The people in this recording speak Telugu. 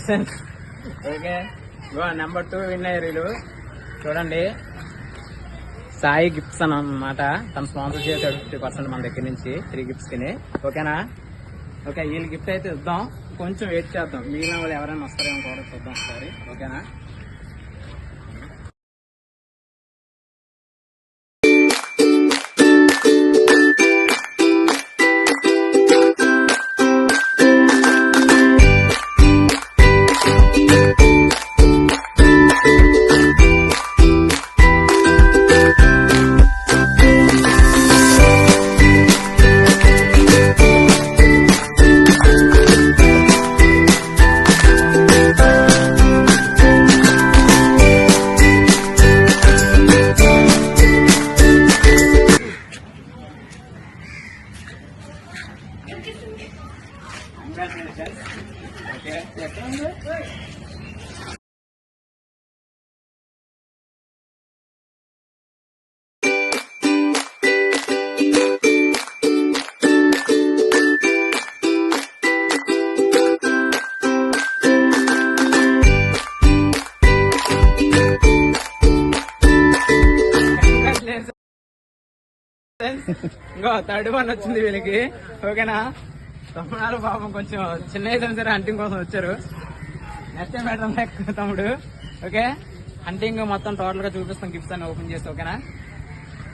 కంగ్రాచులేషన్స్. ఓకే, నెంబర్ 2 విన్ అయ్యారు. చూడండి, సాయి గిఫ్ట్స్ అన్నమాట. తను స్పాన్సర్ చేశాడు 50% మన దగ్గర నుంచి 3 గిఫ్ట్స్ కి. ఓకేనా? ఓకే, వీళ్ళు గిఫ్ట్ అయితే ఇద్దాం, కొంచెం వెయిట్ చేద్దాం. మిగిలిన వాళ్ళు ఎవరైనా వస్తారేమో కూడా చూద్దాం ఒకసారి. ఓకేనా? ఇంకో 3rd వన్ వచ్చింది వీళ్ళకి. ఓకేనా? తమ్ముడు పాపం కొంచెం చిన్న అయితే సరే హంటింగ్ కోసం వచ్చారు. నెక్స్ట్ టైం పెట్టడం తమ్ముడు. ఓకే, హంటింగ్ మొత్తం టోటల్ గా చూపిస్తాం గిఫ్ట్స్ అన్ని ఓపెన్ చేసి. ఓకేనా?